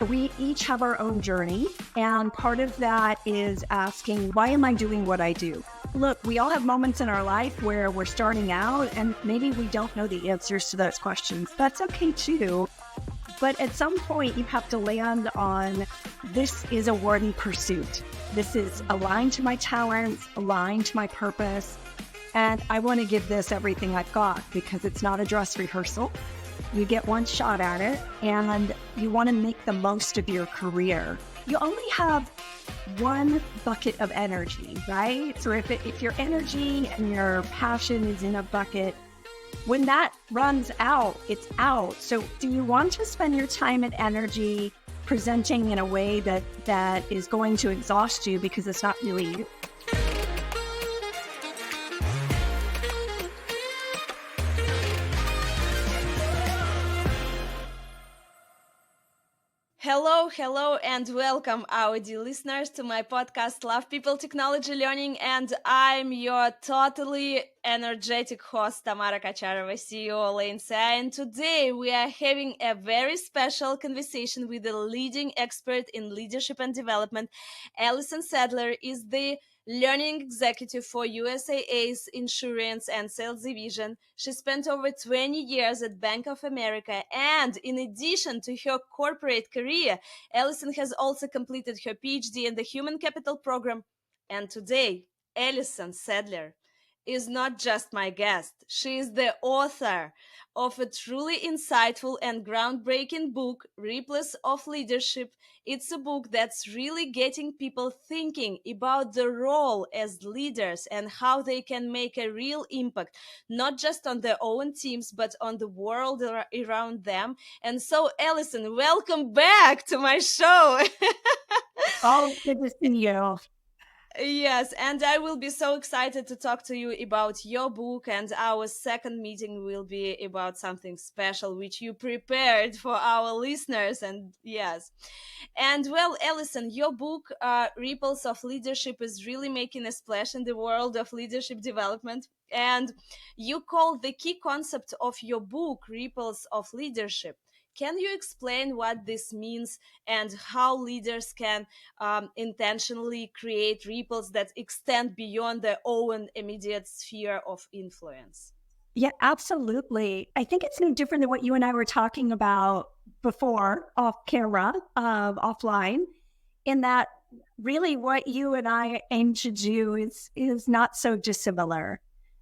We each have our own journey, and part of that is asking, why am I doing what I do? Look, we all have moments in our life where we're starting out and maybe we don't know the answers to those questions. That's okay too. But at some point, you have to land on, this is a worthy pursuit. This is aligned to my talents, aligned to my purpose, and I want to give this everything I've got because it's not a dress rehearsal. You get one shot at it, and you want to make the most of your career. You only have one bucket of energy, right? So if your energy and your passion is in a bucket, when that runs out, it's out. So do you want to spend your time and energy presenting in a way that is going to exhaust you because it's not really you? Hello, and welcome, our dear listeners, to my podcast, Love People, Technology, Learning, and I'm your totally energetic host, Tamara CEO, Allison. And today we are having a very special conversation with a leading expert in leadership and development. Allison Sadler is the learning executive for USAA's Insurance and Sales Division. She spent over 20 years at Bank of America, and in addition to her corporate career, Allison has also completed her PhD in the Human Capital Program. And today, Allison Sadler is not just my guest. She is the author of a truly insightful and groundbreaking book, Ripples of Leadership. It's a book that's really getting people thinking about the role as leaders and how they can make a real impact, not just on their own teams, but on the world around them. And so, Allison, welcome back to my show. Oh, good to see you. Yes, and I will be so excited to talk to you about your book, and our second meeting will be about something special which you prepared for our listeners. And yes, and well, Allison, your book, Ripples of Leadership, is really making a splash in the world of leadership development. And you call the key concept of your book Ripples of Leadership. Can you explain what this means and how leaders can intentionally create ripples that extend beyond their own immediate sphere of influence? Yeah, absolutely. I think it's no different than what you and I were talking about before, off camera, offline, in that really what you and I aim to do is not so dissimilar.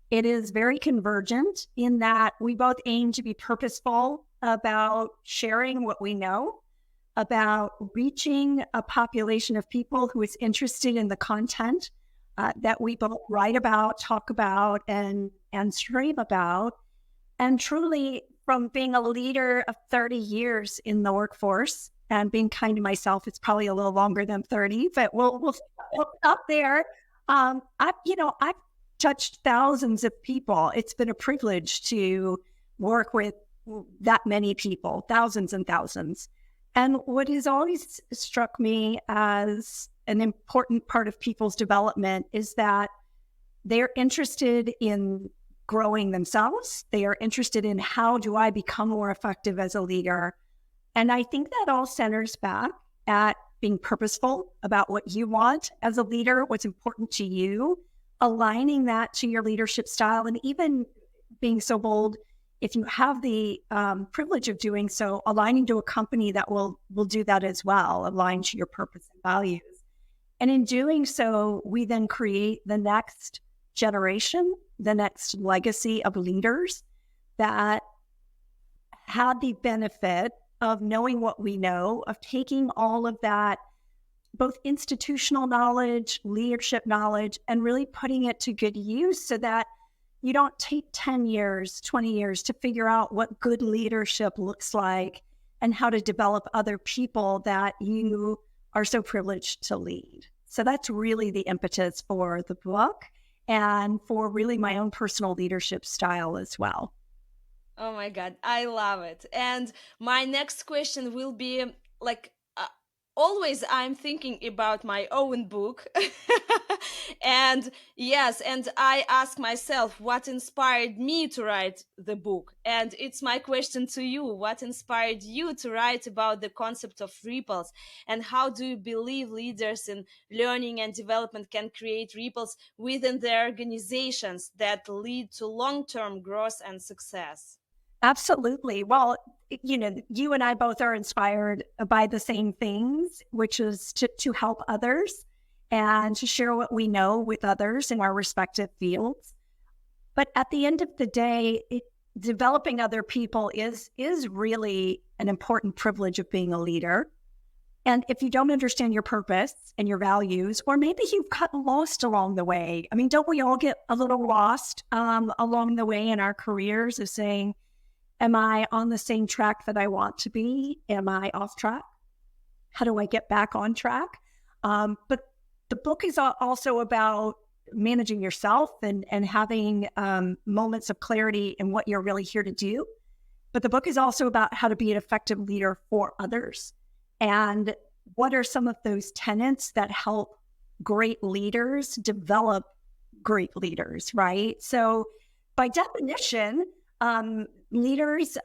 It is very convergent in that we both aim to be purposeful about sharing what we know, about reaching a population of people who is interested in the content that we both write about, talk about, and stream about. And truly, from being a leader of 30 years in the workforce, and being kind to myself, it's probably a little longer than 30, but we'll up there. I've touched thousands of people. It's been a privilege to work with that many people, thousands and thousands. And what has always struck me as an important part of people's development is that they're interested in growing themselves. They are interested in, how do I become more effective as a leader? And I think that all centers back at being purposeful about what you want as a leader, what's important to you, aligning that to your leadership style, and even being so bold, if you have the privilege of doing so, aligning to a company that will do that as well, align to your purpose and values. And in doing so, we then create the next generation, the next legacy of leaders that had the benefit of knowing what we know, of taking all of that, both institutional knowledge, leadership knowledge, and really putting it to good use so that you don't take 10 years, 20 years to figure out what good leadership looks like and how to develop other people that you are so privileged to lead. So that's really the impetus for the book and for really my own personal leadership style as well. Oh my God, I love it. And my next question will be like, always I'm thinking about my own book. And yes, and I ask myself what inspired me to write the book. And it's my question to you: what inspired you to write about the concept of ripples? And how do you believe leaders in learning and development can create ripples within their organizations that lead to long-term growth and success? Absolutely. Well, you and I both are inspired by the same things, which is to help others and to share what we know with others in our respective fields. But at the end of the day, developing other people is really an important privilege of being a leader. And if you don't understand your purpose and your values, or maybe you've gotten lost along the way, I mean, don't we all get a little lost along the way in our careers of saying, am I on the same track that I want to be? Am I off track? How do I get back on track? But the book is also about managing yourself and having moments of clarity in what you're really here to do. But the book is also about how to be an effective leader for others. And what are some of those tenets that help great leaders develop great leaders, right? So by definition, leaders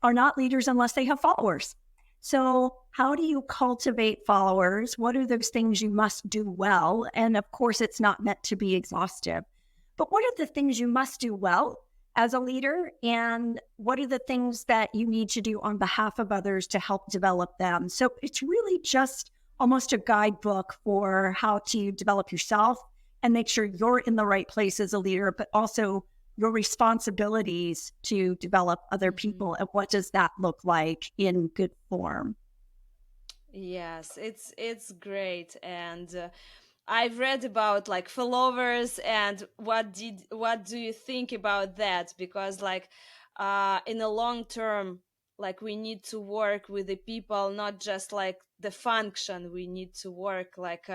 are not leaders unless they have followers. So how do you cultivate followers? What are those things you must do well? And of course, it's not meant to be exhaustive, but what are the things you must do well as a leader? And what are the things that you need to do on behalf of others to help develop them? So it's really just almost a guidebook for how to develop yourself and make sure you're in the right place as a leader, but also your responsibilities to develop other people. And what does that look like in good form? Yes, it's great. And I've read about like followers, and what do you think about that? Because like in the long term, like we need to work with the people, not just like the function. We need to work like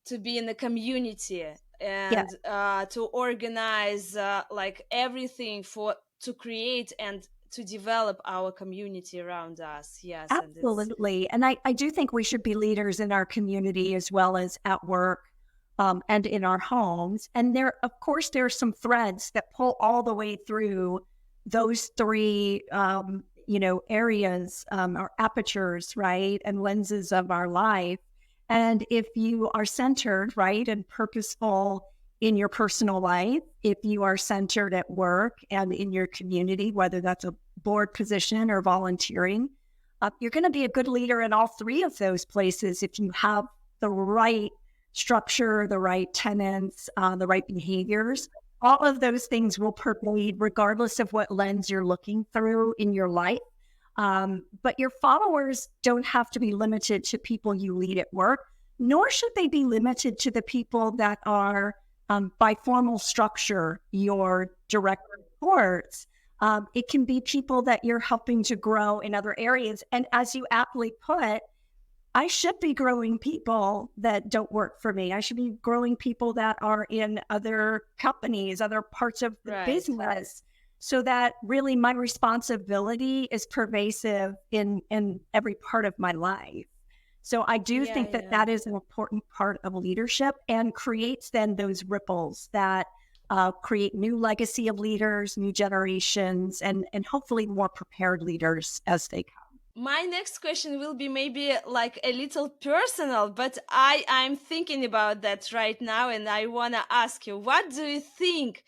to be in the community, Yeah, and to organize like everything for to create and to develop our community around us. Yes, and it's absolutely. And I do think we should be leaders in our community as well as at work and in our homes. And there, of course, there are some threads that pull all the way through those three, areas or apertures, right, and lenses of our life. And if you are centered, right, and purposeful in your personal life, if you are centered at work and in your community, whether that's a board position or volunteering, you're going to be a good leader in all three of those places if you have the right structure, the right tenets, the right behaviors. All of those things will permeate regardless of what lens you're looking through in your life. But your followers don't have to be limited to people you lead at work, nor should they be limited to the people that are, by formal structure, your direct reports. It can be people that you're helping to grow in other areas. And as you aptly put, I should be growing people that don't work for me. I should be growing people that are in other companies, other parts of the right. business, so that really my responsibility is pervasive in every part of my life. So I do Yeah, think that yeah. that is an important part of leadership and creates then those ripples that create new legacy of leaders, new generations, and hopefully more prepared leaders as they come. My next question will be maybe like a little personal, but I'm thinking about that right now, and I want to ask you, what do you think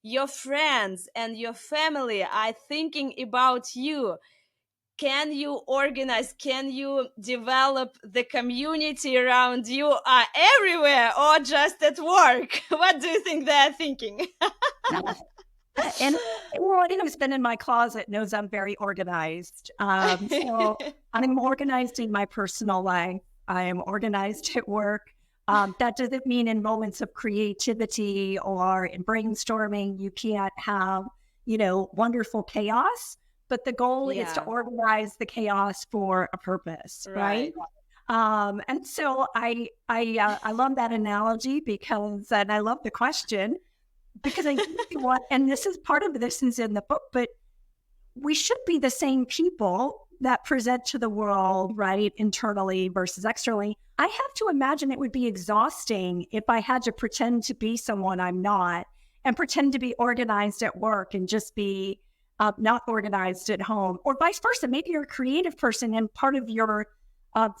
your friends and your family are thinking about you? Can you organize, can you develop the community around you everywhere, or just at work? What do you think they're thinking? And well, anyone who's been in my closet knows I'm very organized. So I'm organized in my personal life. I am organized at work. That doesn't mean in moments of creativity or in brainstorming, you can't have, wonderful chaos. But the goal is to Yeah, organize the chaos for a purpose, right? right. And so I love that analogy and I love the question because I really want, and this is part of this is in the book, but we should be the same people that present to the world, right, internally versus externally, I have to imagine it would be exhausting if I had to pretend to be someone I'm not and pretend to be organized at work and just be not organized at home, or vice versa. Maybe you're a creative person and part of your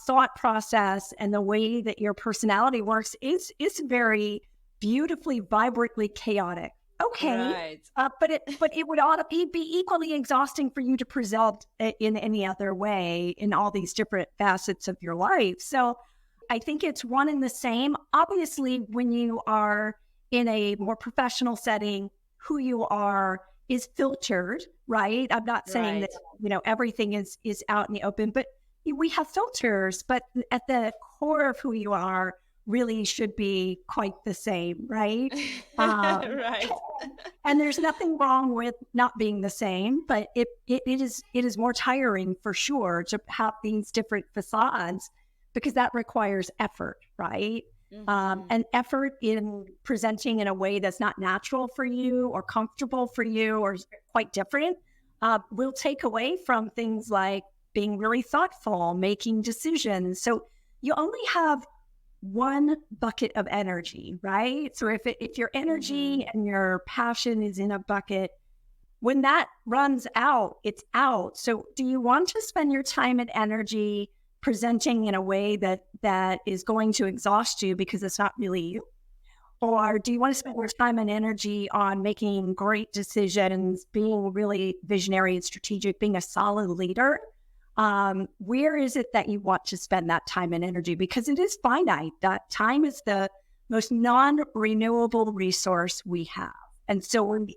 thought process and the way that your personality works is very beautifully, vibrantly chaotic. Okay, Right. but it would ought to be equally exhausting for you to present in any other way in all these different facets of your life. So I think it's one and the same. Obviously, when you are in a more professional setting, who you are is filtered, right? I'm not saying that, Right. everything is out in the open, but we have filters, but at the core of who you are really should be quite the same, right? Um, Right. and there's nothing wrong with not being the same, but it is more tiring for sure to have these different facades because that requires effort, right? Mhm. And effort in presenting in a way that's not natural for you or comfortable for you or is quite different will take away from things like being really thoughtful, making decisions. So you only have one bucket of energy, right? So if your Mhm. energy and your passion is in a bucket, when that runs out, it's out. So do you want to spend your time and energy presenting in a way that is going to exhaust you because it's not really you? Or do you want to spend your time and energy on making great decisions, being really visionary and strategic, being a solid leader? Where is it that you want to spend that time and energy? Because it is finite. That time is the most non-renewable resource we have. And so we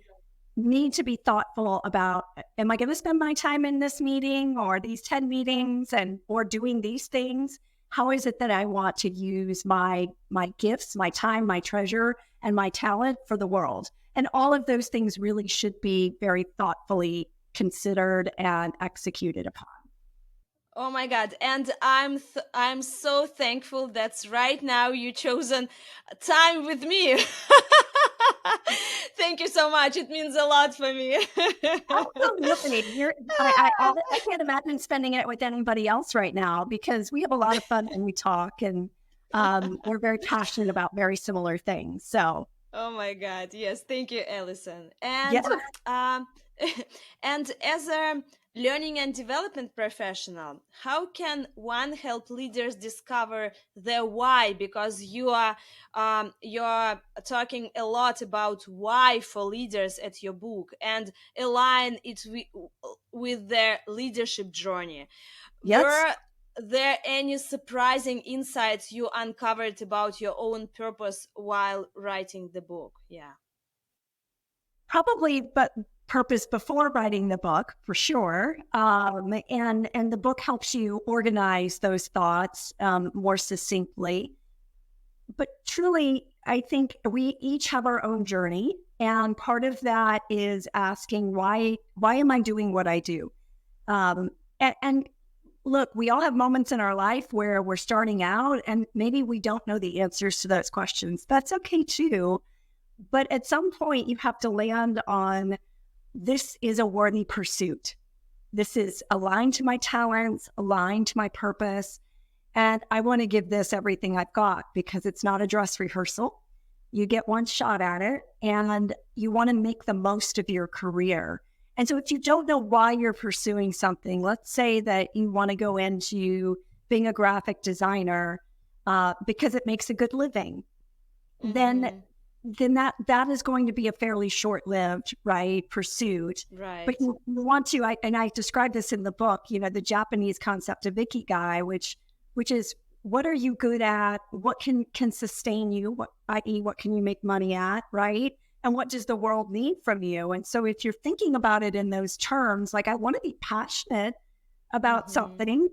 need to be thoughtful about, am I going to spend my time in this meeting or these 10 meetings or doing these things? How is it that I want to use my gifts, my time, my treasure, and my talent for the world? And all of those things really should be very thoughtfully considered and executed upon. Oh my God. And I'm so thankful that right now you chosen time with me. Thank you so much. It means a lot for me. Absolutely. I can't imagine spending it with anybody else right now because we have a lot of fun when we talk and we're very passionate about very similar things. So, Oh my God. Yes. Thank you, Allison. yeah. Um, and as a learning and development professional, how can one help leaders discover their why? Because you're talking a lot about why for leaders at your book and align it with their leadership journey. Yes. Were there any surprising insights you uncovered about your own purpose while writing the book? Yeah. Probably, but purpose before writing the book for sure. And the book helps you organize those thoughts more succinctly. But truly, I think we each have our own journey, and part of that is asking why am I doing what I do? And look, we all have moments in our life where we're starting out, and maybe we don't know the answers to those questions. That's okay too. But at some point, you have to land on this is a worthy pursuit. This is aligned to my talents, aligned to my purpose. And I want to give this everything I've got because it's not a dress rehearsal. You get one shot at it and you want to make the most of your career. And so if you don't know why you're pursuing something, let's say that you want to go into being a graphic designer because it makes a good living, then Mm-hmm. that is going to be a fairly short-lived, right, pursuit. But Right. you want to, and I describe this in the book, the Japanese concept of ikigai, which is what are you good at? What can sustain you? I.e., what can you make money at, right? And what does the world need from you? And so if you're thinking about it in those terms, like I want to be passionate about Mm-hmm. something,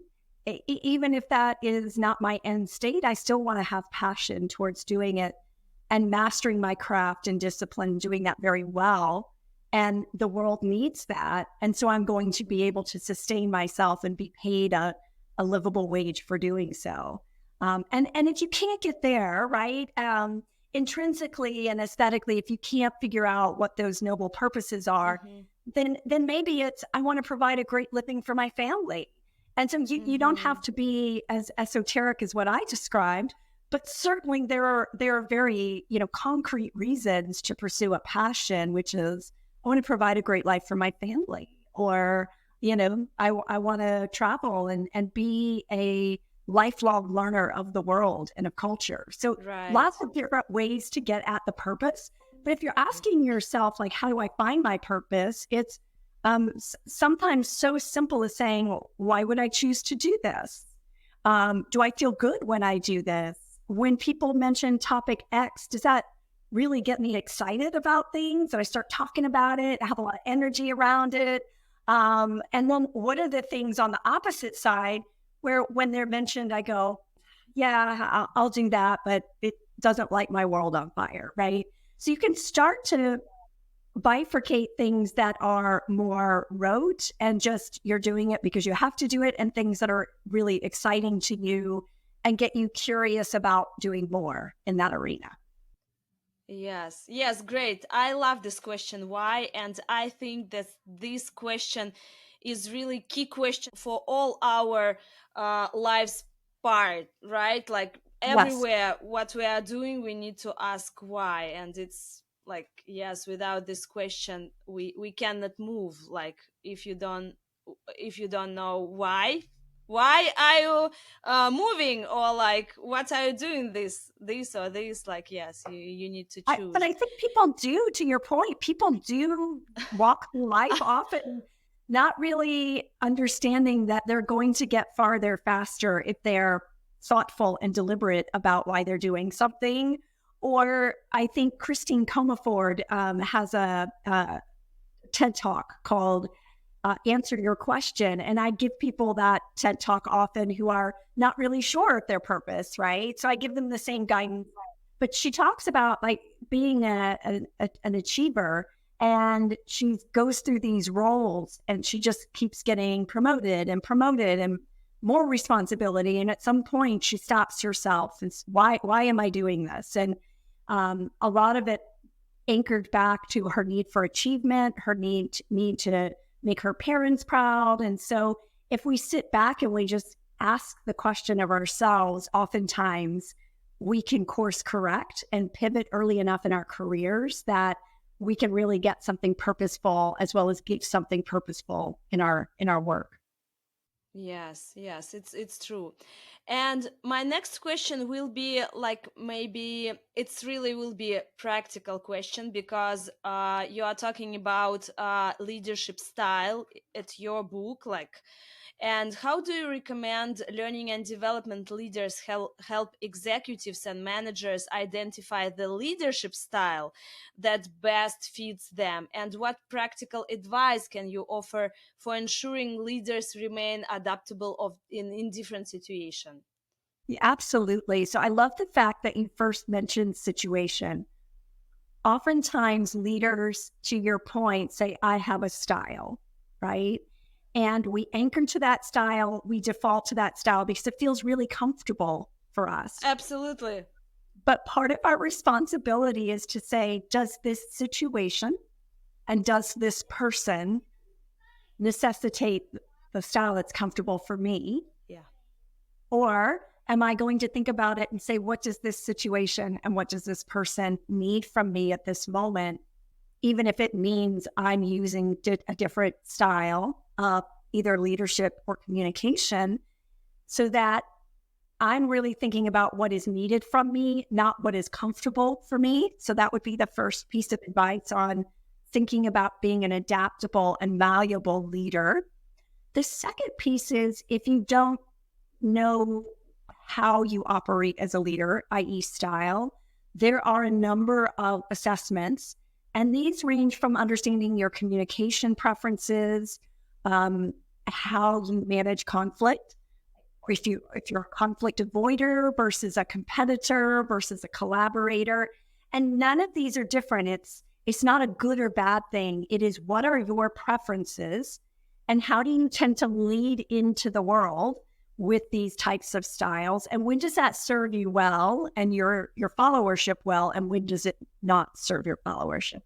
even if that is not my end state, I still want to have passion towards doing it and mastering my craft and discipline, doing that very well. And the world needs that. And so I'm going to be able to sustain myself and be paid a livable wage for doing so. And if you can't get there, right, intrinsically and aesthetically, if you can't figure out what those noble purposes are, Mm-hmm. then maybe it's I want to provide a great living for my family. And so you don't have to be as esoteric as what I described, but certainly there are very, concrete reasons to pursue a passion, which is I want to provide a great life for my family, or, I want to travel and be a lifelong learner of the world and of culture. So Right. lots of different ways to get at the purpose. But if you're asking yourself, like, how do I find my purpose? It's sometimes so simple as saying, well, why would I choose to do this? Do I feel good when I do this? When people mention topic X, does that really get me excited about things? And I start talking about it, I have a lot of energy around it. And then what are the things on the opposite side where when they're mentioned, I go, yeah, I'll do that, but it doesn't light my world on fire, right? So you can start to bifurcate things that are more rote and just you're doing it because you have to do it, and things that are really exciting to you and get you curious about doing more in that arena. Yes, great. I love this question. Why? And I think that this question is really key question for all our lives part, right? Like Yes. everywhere, what we are doing, we need to ask why. And it's like, yes, without this question, we cannot move. Like if you don't know why are you moving, or like what are you doing, this or this, like yes, you need to But choose. I think people do, to your point, people do walk through life often not really understanding that they're going to get farther faster if they're thoughtful and deliberate about why they're doing something. Or I think Christine Comaford has a TED Talk called Answer Your Question. And I give people that TED Talk often who are not really sure of their purpose, right? So I give them the same guidance. But she talks about like being an achiever, and she goes through these roles and she just keeps getting promoted and more responsibility. And at some point she stops herself and why am I doing this? And a lot of it anchored back to her need for achievement, her need to make her parents proud. And so if we sit back and we just ask the question of ourselves, oftentimes we can course correct and pivot early enough in our careers that we can really get something purposeful as well as give something purposeful in our work. Yes, it's true. And my next question will be like, maybe it's really will be a practical question, because you are talking about leadership style at your book, like, and how do you recommend learning and development leaders help executives and managers identify the leadership style that best fits them? And what practical advice can you offer for ensuring leaders remain adaptable in different situations? Yeah, absolutely. So I love the fact that you first mentioned situation. Oftentimes leaders, to your point, say, I have a style, right? And we anchor to that style, we default to that style because it feels really comfortable for us. Absolutely. But part of our responsibility is to say, does this situation and does this person necessitate the style that's comfortable for me? Yeah. Or am I going to think about it and say, what does this situation and what does this person need from me at this moment? Even if it means I'm using a different style of either leadership or communication, so that I'm really thinking about what is needed from me, not what is comfortable for me. So that would be the first piece of advice on thinking about being an adaptable and malleable leader. The second piece is, if you don't know how you operate as a leader, i.e. style, there are a number of assessments, and these range from understanding your communication preferences, how you manage conflict, or if you're a conflict avoider versus a competitor versus a collaborator. And none of these are different. It's not a good or bad thing. It is, what are your preferences and how do you tend to lead into the world with these types of styles? And when does that serve you well and your followership well? And when does it not serve your followership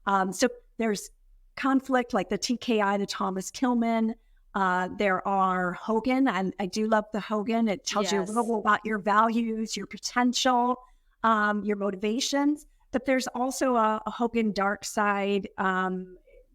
well? So there's conflict, like the TKI, the Thomas Tillman There are Hogan, and I do love the Hogan. It tells you a little Yes. bit about your values, your potential, your motivations. But there's also a Hogan dark side.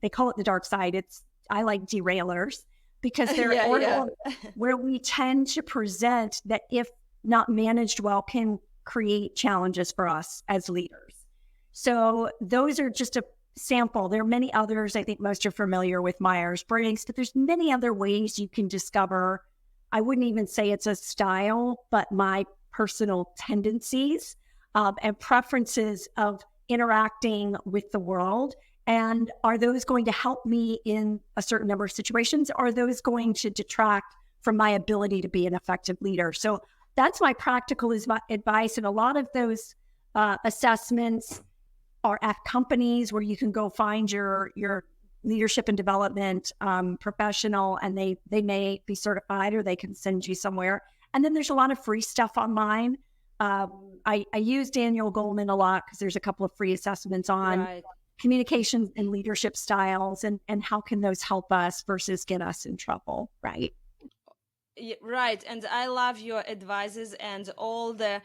They call it the dark side. I like derailers because they're Yeah, yeah. or where we tend to present that if not managed well can create challenges for us as leaders. So those are just a sample. There are many others. I think most are familiar with Myers-Briggs, but there's many other ways you can discover. I wouldn't even say it's a style, but my personal tendencies and preferences of interacting with the world. And are those going to help me in a certain number of situations? Or are those going to detract from my ability to be an effective leader? So that's my practical advice. And a lot of those assessments are at companies where you can go find your leadership and development professional, and they may be certified or they can send you somewhere. And then there's a lot of free stuff online. I use Daniel Goleman a lot because there's a couple of free assessments on Right. communication and leadership styles and how can those help us versus get us in trouble, right? Right. And I love your advices and all the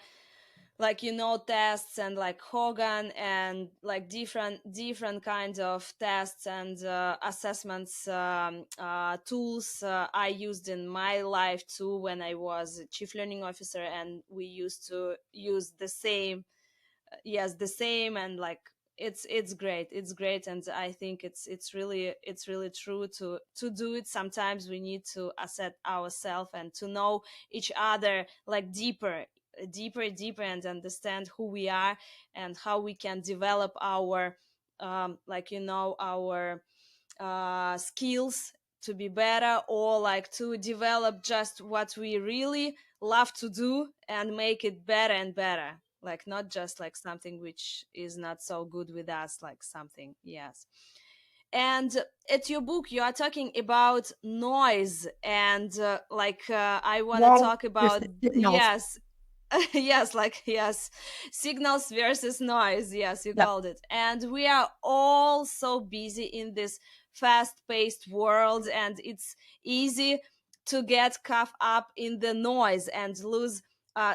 tests and like Hogan and like different kinds of tests and assessments tools I used in my life too when I was a chief learning officer, and we used to use the same. Yes, the same. And like it's great, and I think it's really true to do it. Sometimes we need to assess ourselves and to know each other like deeper, and understand who we are and how we can develop our our skills to be better, or like to develop just what we really love to do and make it better and better, like not just like something which is not so good with us, like something. Yes. And at your book you are talking about noise, and I want to Well, talk there's about, the signals. yes. Yes, signals versus noise, yes, you Yep. called it. And we are all so busy in this fast-paced world, and it's easy to get caught up in the noise and lose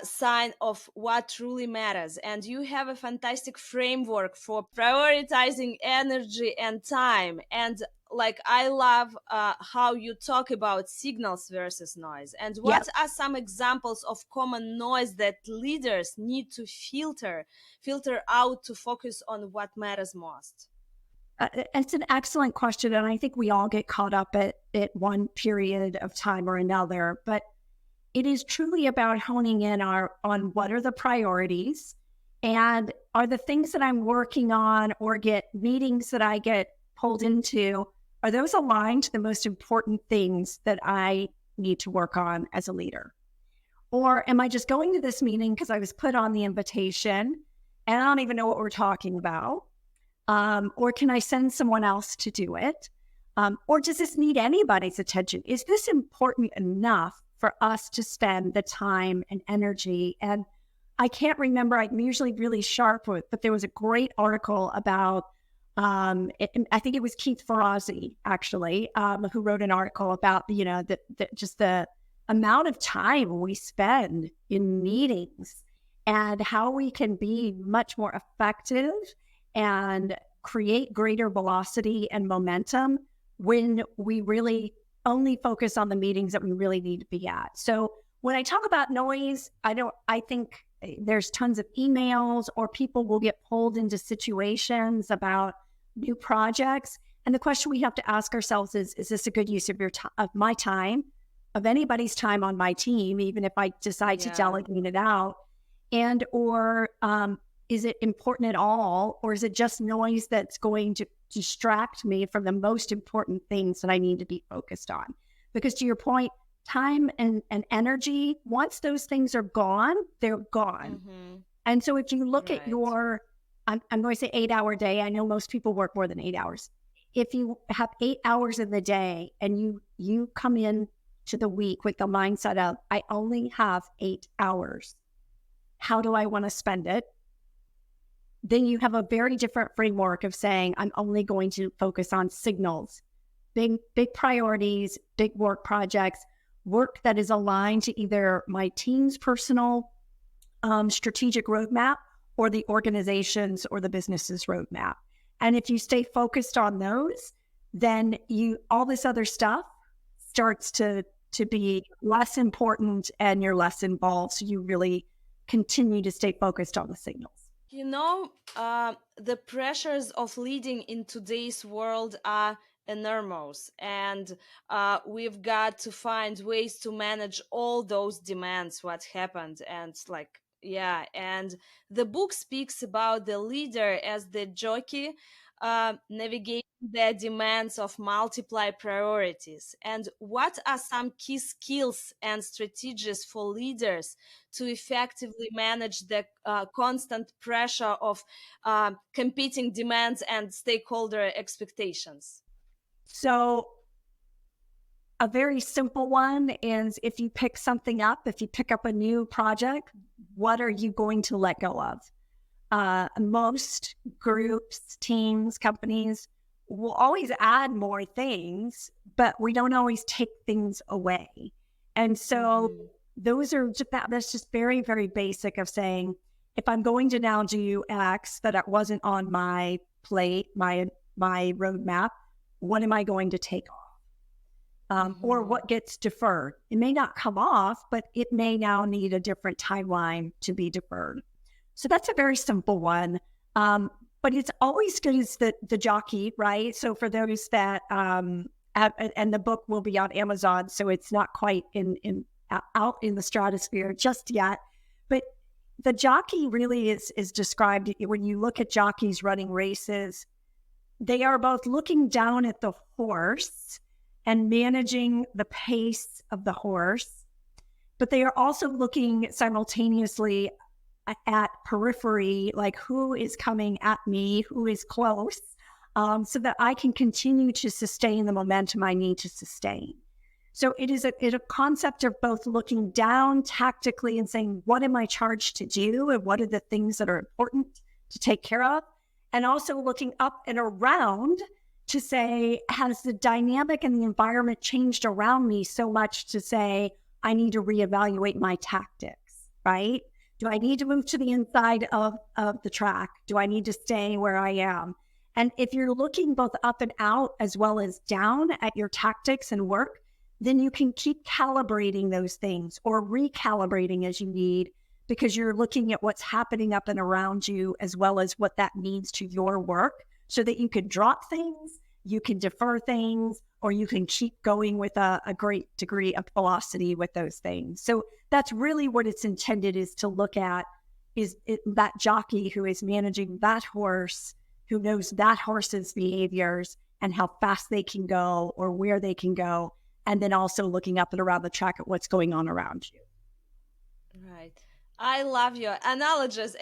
sign of what truly matters. And you have a fantastic framework for prioritizing energy and time. And like I love how you talk about signals versus noise. And what Yes. are some examples of common noise that leaders need to filter out to focus on what matters most? It's an excellent question. And I think we all get caught up at one period of time or another. But it is truly about honing in on what are the priorities, and are the things that I'm working on or get meetings that I get pulled into, are those aligned to the most important things that I need to work on as a leader? Or am I just going to this meeting because I was put on the invitation and I don't even know what we're talking about? Or can I send someone else to do it? Or does this need anybody's attention? Is this important enough for us to spend the time and energy? And I can't remember, I'm usually really sharp with, but there was a great article about, I think it was Keith Ferrazzi, actually, who wrote an article about, just the amount of time we spend in meetings and how we can be much more effective and create greater velocity and momentum when we really only focus on the meetings that we really need to be at. So when I talk about noise, I think there's tons of emails, or people will get pulled into situations about new projects. And the question we have to ask ourselves is this a good use of of my time, of anybody's time on my team, even if I decide to Yeah. delegate it out? And, or is it important at all? Or is it just noise that's going to distract me from the most important things that I need to be focused on? Because to your point, time and energy, once those things are gone, they're gone. Mm-hmm. And so if you look at Right. I'm going to say 8-hour day, I know most people work more than 8 hours. If you have 8 hours in the day and you come in to the week with the mindset of, I only have 8 hours, how do I want to spend it? Then you have a very different framework of saying, I'm only going to focus on signals big priorities, big work projects, work that is aligned to either my team's personal strategic roadmap or the organization's or the business's roadmap. And if you stay focused on those, then all this other stuff starts to be less important and you're less involved. So you really continue to stay focused on the signals. The pressures of leading in today's world are enormous, and we've got to find ways to manage all those demands, what happened. And and the book speaks about the leader as the jockey navigating the demands of multiple priorities. And what are some key skills and strategies for leaders to effectively manage the constant pressure of competing demands and stakeholder expectations? So a very simple one is if you pick something up, if you pick up a new project, what are you going to let go of? Most groups, teams, companies will always add more things, but we don't always take things away. And so that's just very, very basic of saying, if I'm going to now do X that wasn't on my plate, my roadmap, what am I going to take off? Or what gets deferred? It may not come off, but it may now need a different timeline to be deferred. So that's a very simple one. But it's always good as the jockey, right? So for those that, and the book will be on Amazon, so it's not quite out in the stratosphere just yet. But the jockey really is described when you look at jockeys running races. They are both looking down at the horse and managing the pace of the horse, but they are also looking simultaneously at periphery, like who is coming at me, who is close, so that I can continue to sustain the momentum I need to sustain. So it is a concept of both looking down tactically and saying, what am I charged to do? And what are the things that are important to take care of? And also looking up and around to say, has the dynamic and the environment changed around me so much to say, I need to reevaluate my tactics, right? Do I need to move to the inside of the track? Do I need to stay where I am? And if you're looking both up and out as well as down at your tactics and work, then you can keep calibrating those things or recalibrating as you need, because you're looking at what's happening up and around you as well as what that means to your work, so that you can drop things, you can defer things, or you can keep going with a great degree of velocity with those things. So that's really what it's intended is to look at, that jockey who is managing that horse, who knows that horse's behaviors and how fast they can go or where they can go, and then also looking up and around the track at what's going on around you. Right. I love your analogies.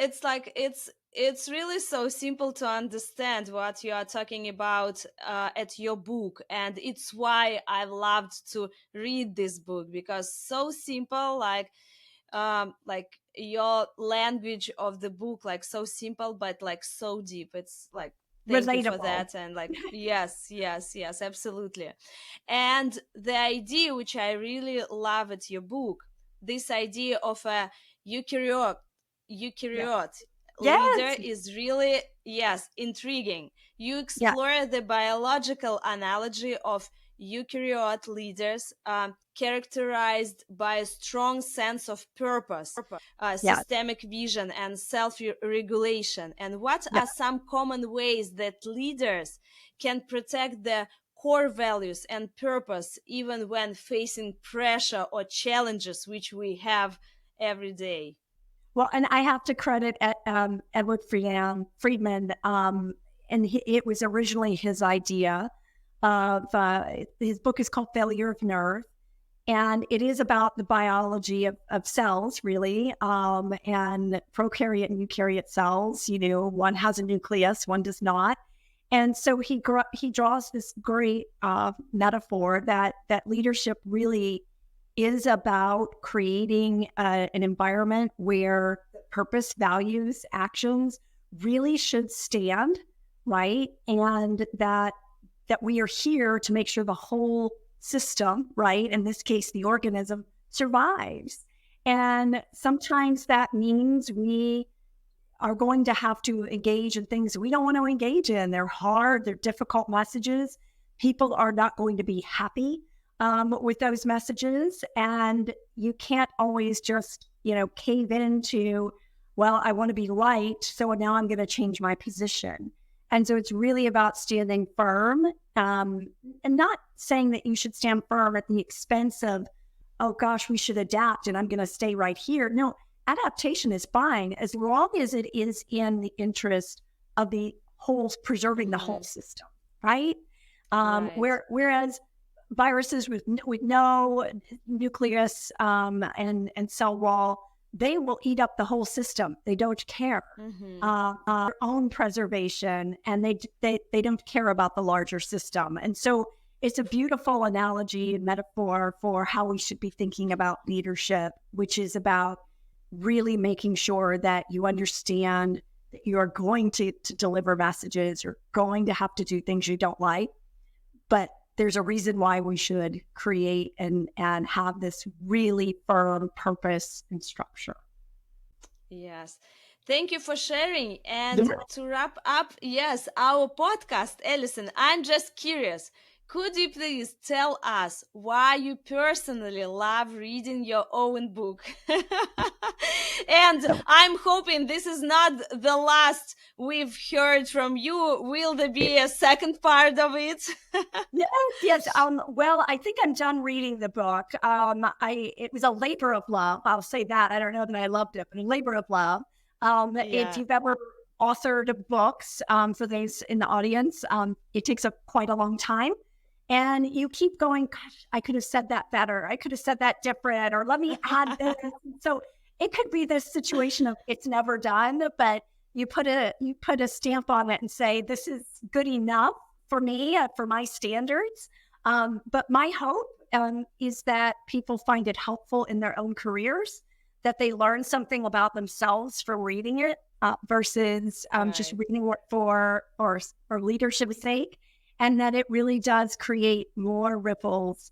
It's really so simple to understand what you are talking about at your book, and it's why I loved to read this book, because so simple, like your language of the book, like so simple but like so deep. It's like, thank you for that. And like yes, absolutely. And the idea which I really love at your book, this idea of a eukaryote leader is really intriguing. You explore the biological analogy of eukaryote leaders, characterized by a strong sense of purpose, systemic vision, and self-regulation. And what are some common ways that leaders can protect their core values and purpose even when facing pressure or challenges which we have every day? Well, and I have to credit Edward Friedman, and it was originally his idea of, his book is called Failure of Nerve, and it is about the biology of cells, really, and prokaryote and eukaryote cells. You know, one has a nucleus, one does not. And so he draws this great metaphor that leadership really is about creating an environment where purpose, values, actions really should stand, right? And that that we are here to make sure the whole system, right, in this case, the organism, survives. And sometimes that means we are going to have to engage in things we don't want to engage in. They're hard, they're difficult messages. People are not going to be happy with those messages. And you can't always just, cave into, well, I want to be liked, so now I'm going to change my position. And so it's really about standing firm, and not saying that you should stand firm at the expense of, oh gosh, we should adapt and I'm going to stay right here. No, adaptation is fine as long as it is in the interest of the whole, preserving the whole system, right? Whereas viruses with no nucleus and cell wall, they will eat up the whole system. They don't care their own preservation, and they don't care about the larger system. And so it's a beautiful analogy and metaphor for how we should be thinking about leadership, which is about really making sure that you understand that you are going to deliver messages. You're going to have to do things you don't like, but there's a reason why we should create and have this really firm purpose and structure. Yes. Thank you for sharing. And to wrap up, yes, our podcast, Allison, I'm just curious. Could you please tell us why you personally love reading your own book? And I'm hoping this is not the last we've heard from you. Will there be a second part of it? Yes. Well, I think I'm done reading the book. It was a labor of love. I'll say that. I don't know that I loved it, but a labor of love. If you've ever authored books, for those in the audience, it takes quite a long time. And you keep going, gosh, I could have said that better. I could have said that different, or let me add this. So it could be this situation of it's never done, but you put a stamp on it and say, this is good enough for me, for my standards. But my hope is that people find it helpful in their own careers, that they learn something about themselves from reading it versus just reading it for leadership's sake. And that it really does create more ripples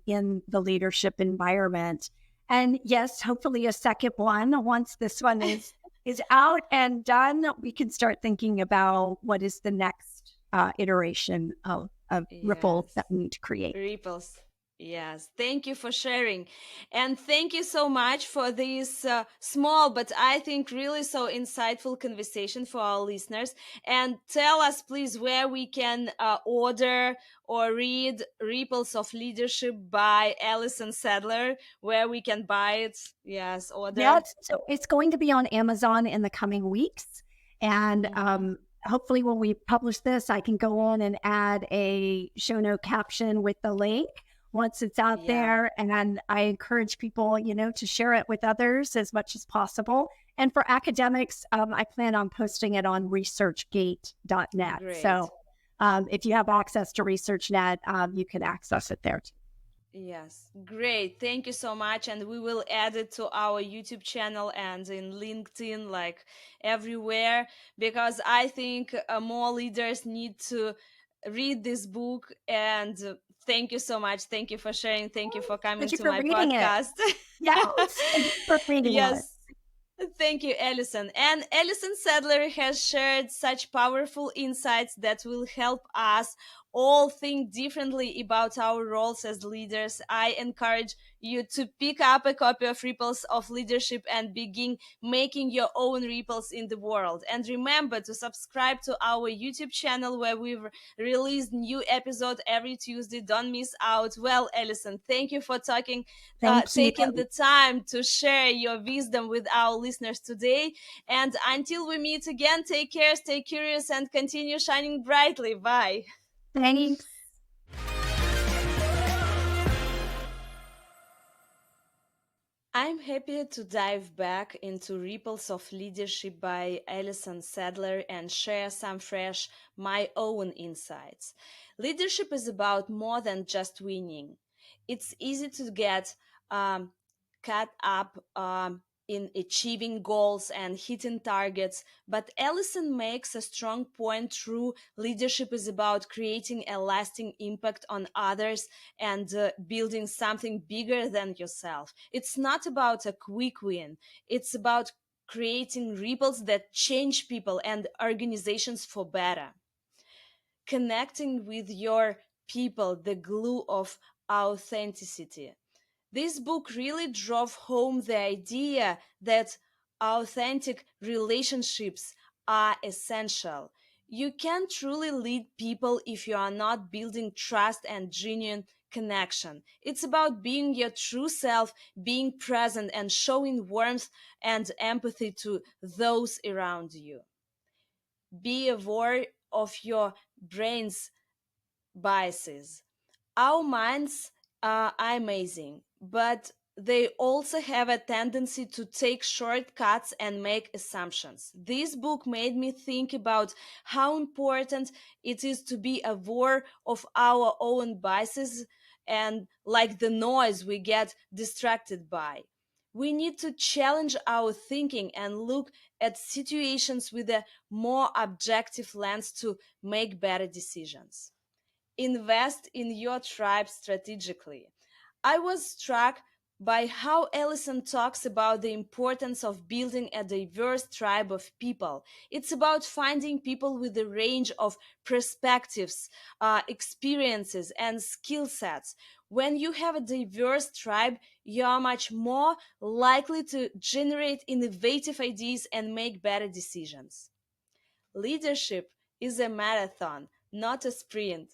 in the leadership environment. And yes, hopefully a second one, once this one is out and done, we can start thinking about what is the next iteration of ripples that we need to create. Ripples. Yes, thank you for sharing. And thank you so much for this small, but I think really so insightful conversation for our listeners. And tell us, please, where we can order or read Ripples of Leadership by Allison Sadler, where we can buy it. Yes, order. Yes, so it's going to be on Amazon in the coming weeks. And hopefully when we publish this, I can go on and add a show note caption with the link once it's out there. And I encourage people, to share it with others as much as possible. And for academics, I plan on posting it on researchgate.net. Great. So if you have access to ResearchNet, you can access it there too. Yes, great. Thank you so much. And we will add it to our YouTube channel and in LinkedIn, like everywhere, because I think more leaders need to read this book. And thank you so much. Thank you for sharing. Thank you for coming to my podcast. Yes, thank you for reading it. Thank you, Allison. And Allison Sadler has shared such powerful insights that will help us all think differently about our roles as leaders. I encourage you to pick up a copy of Ripples of Leadership and begin making your own ripples in the world. And remember to subscribe to our YouTube channel, where we've released new episode every Tuesday. Don't miss out. Well, Allison, thank you for taking the time to share your wisdom with our listeners today. And until we meet again, take care, stay curious, and continue shining brightly. Bye. Thanks. I'm happy to dive back into Ripples of Leadership by Allison Sadler and share some fresh, my own insights. Leadership is about more than just winning. It's easy to get caught up in achieving goals and hitting targets. But Allison makes a strong point: true leadership is about creating a lasting impact on others and building something bigger than yourself. It's not about a quick win, it's about creating ripples that change people and organizations for better. Connecting with your people, the glue of authenticity. This book really drove home the idea that authentic relationships are essential. You can't truly lead people if you are not building trust and genuine connection. It's about being your true self, being present, and showing warmth and empathy to those around you. Be aware of your brain's biases. Our minds are amazing, but they also have a tendency to take shortcuts and make assumptions. This book made me think about how important it is to be aware of our own biases and, like the noise we get distracted by. We need to challenge our thinking and look at situations with a more objective lens to make better decisions. Invest in your tribe strategically. I was struck by how Allison talks about the importance of building a diverse tribe of people. It's about finding people with a range of perspectives, experiences, and skill sets. When you have a diverse tribe, you are much more likely to generate innovative ideas and make better decisions. Leadership is a marathon, not a sprint.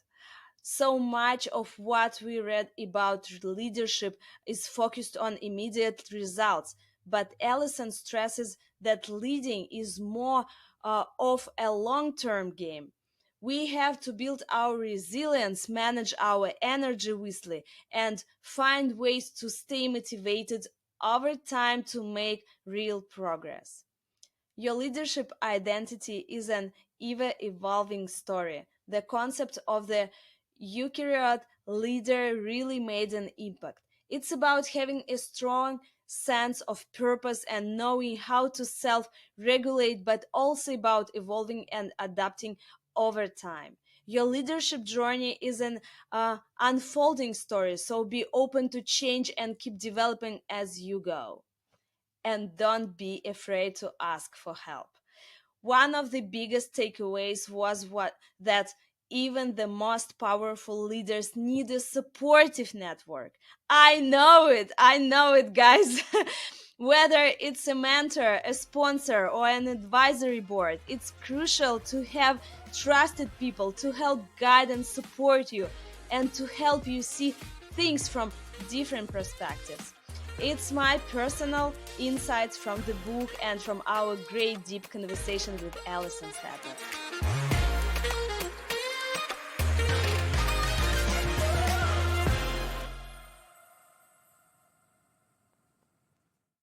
So much of what we read about leadership is focused on immediate results, but Allison stresses that leading is more of a long term game. We have to build our resilience, manage our energy wisely, and find ways to stay motivated over time to make real progress. Your leadership identity is an ever evolving story. The concept of the eukaryote leader really made an impact. It's about having a strong sense of purpose and knowing how to self regulate, but also about evolving and adapting over time. Your leadership journey is an unfolding story, so be open to change and keep developing as you go. And don't be afraid to ask for help. One of the biggest takeaways was what that even the most powerful leaders need a supportive network. I know it, guys. Whether it's a mentor, a sponsor, or an advisory board, it's crucial to have trusted people to help guide and support you and to help you see things from different perspectives. It's my personal insights from the book and from our great deep conversation with Allison Sadler.